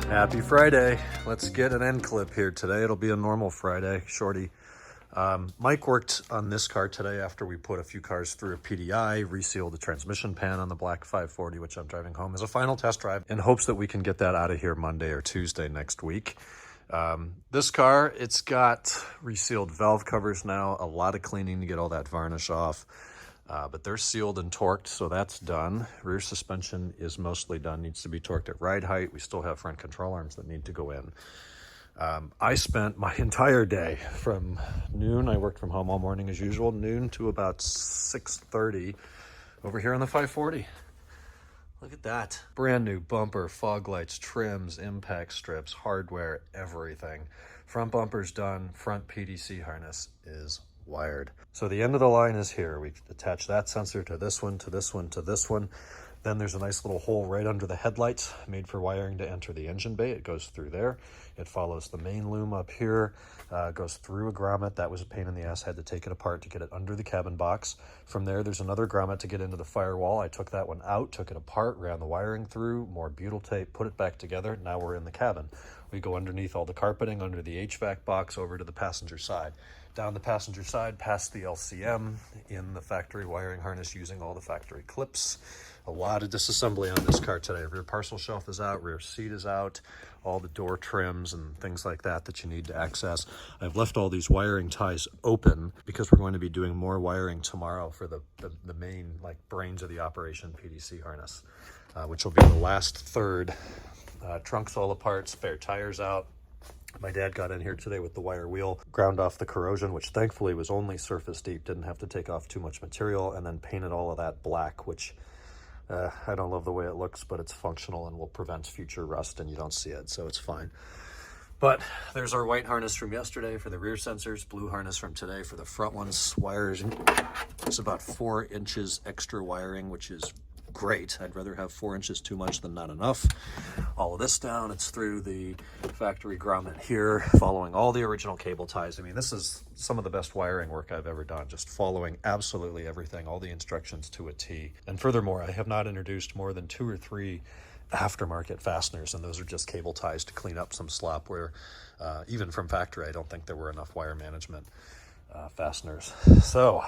Happy Friday. Let's get an end clip here today. It'll be a normal Friday, shorty. Mike worked on this car today after we put a few cars through a PDI, resealed the transmission pan on the black 540, which I'm driving home as a final test drive in hopes that we can get that out of here Monday or Tuesday next week. This car, it's got resealed valve covers now, a lot of cleaning to get all that varnish off. But they're sealed and torqued, so that's done. Rear suspension is mostly done, needs to be torqued at ride height. We still have front control arms that need to go in. I spent my entire day from noon, I worked from home all morning as usual, noon to about 6:30 over here on the 540. Look at that. Brand new bumper, fog lights, trims, impact strips, hardware, everything. Front bumper's done, front PDC harness is wired. So the end of the line is here. We attach that sensor to this one, to this one, to this one. Then there's a nice little hole right under the headlights made for wiring to enter the engine bay. It goes through there. It follows the main loom up here, goes through a grommet. That was a pain in the ass. Had to take it apart to get it under the cabin box. From there, there's another grommet to get into the firewall. I took that one out, took it apart, ran the wiring through, more butyl tape, put it back together. Now we're in the cabin. We go underneath all the carpeting, under the HVAC box, over to the passenger side. Down the passenger side, past the LCM, in the factory wiring harness using all the factory clips. A lot of disassembly on this car today. Rear parcel shelf is out, rear seat is out, all the door trims and things like that that you need to access. I've left all these wiring ties open because we're going to be doing more wiring tomorrow for the main brains of the operation, PDC harness, which will be the last third. Trunk's all apart, spare tires out. My dad got in here today with the wire wheel, ground off the corrosion, which thankfully was only surface deep, didn't have to take off too much material, and then painted all of that black, which I don't love the way it looks, but it's functional and will prevent future rust, and you don't see it, so it's fine. But there's our white harness from yesterday for the rear sensors, blue harness from today for the front ones. Wires, it's about 4 inches extra wiring, which is great. I'd rather have 4 inches too much than not enough. All of this down, it's through the factory grommet here, following all the original cable ties. I mean, this is some of the best wiring work I've ever done, just following absolutely everything, all the instructions to a T. And furthermore, I have not introduced more than 2 or 3 aftermarket fasteners, and those are just cable ties to clean up some slop where even from factory, I don't think there were enough wire management fasteners. So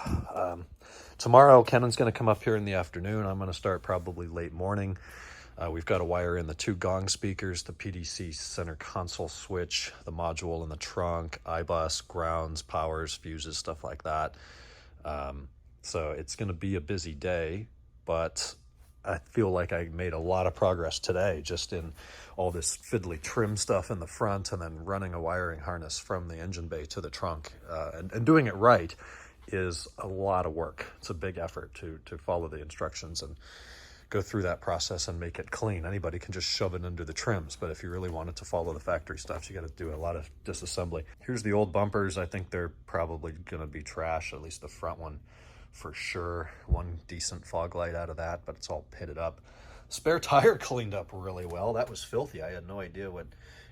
tomorrow Kennan's going to come up here in the afternoon. I'm going to start probably late morning. We've got to wire in the 2 gong speakers, the PDC center console switch, the module in the trunk, iBus, grounds, powers, fuses, stuff like that. So it's going to be a busy day, but I feel like I made a lot of progress today just in all this fiddly trim stuff in the front and then running a wiring harness from the engine bay to the trunk. And doing it right is a lot of work. It's a big effort to follow the instructions and go through that process and make it clean. Anybody can just shove it under the trims, but if you really wanted to follow the factory stuff, you got to do a lot of disassembly. Here's the old bumpers. I think they're probably going to be trash, at least the front one. For sure, one decent fog light out of that, but it's all pitted up. Spare tire cleaned up really well. That was filthy. I had no idea what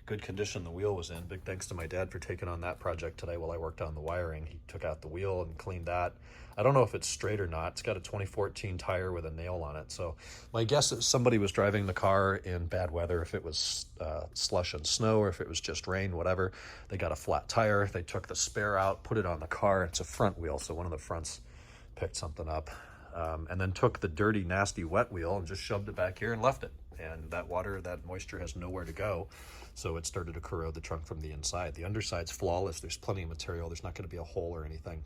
good condition the wheel was in. Big thanks to my dad for taking on that project today while I worked on the wiring. He took out the wheel and cleaned that. I don't know if it's straight or not. It's got a 2014 tire with a nail on it. So my guess is somebody was driving the car in bad weather, if it was slush and snow or if it was just rain, whatever. They got a flat tire. They took the spare out, put it on the car. It's a front wheel, so one of the fronts picked something up, and then took the dirty, nasty wet wheel and just shoved it back here and left it. And that water, that moisture has nowhere to go, so it started to corrode the trunk from the inside. The underside's flawless. There's plenty of material. There's not going to be a hole or anything,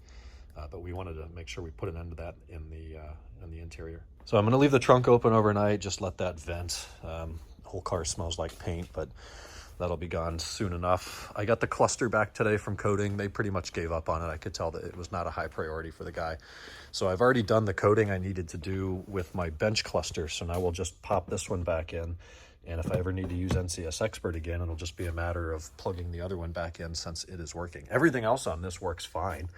but we wanted to make sure we put an end to that in the interior. So I'm going to leave the trunk open overnight, just let that vent. The whole car smells like paint, but that'll be gone soon enough. I got the cluster back today from coating. They pretty much gave up on it. I could tell that it was not a high priority for the guy. So I've already done the coating I needed to do with my bench cluster. So now we'll just pop this one back in. And if I ever need to use NCS Expert again, it'll just be a matter of plugging the other one back in since it is working. Everything else on this works fine.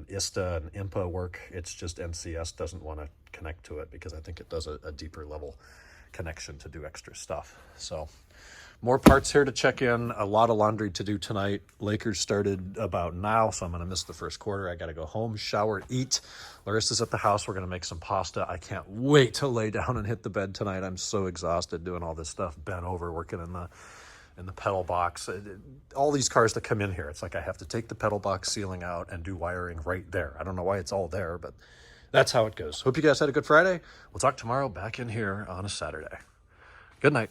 ISTA and IMPA work. It's just NCS doesn't want to connect to it because I think it does a deeper level connection to do extra stuff. So more parts here to check in, a lot of laundry to do tonight. Lakers started about now, so I'm going to miss the first quarter. I got to go home, shower, eat. Larissa's at the house. We're going to make some pasta. I can't wait to lay down and hit the bed tonight. I'm so exhausted doing all this stuff, bent over, working in the and the pedal box. All these cars that come in here, it's like I have to take the pedal box sealing out and do wiring right there. I don't know why it's all there, but that's how it goes. Hope you guys had a good Friday. We'll talk tomorrow back in here on a Saturday. Good night.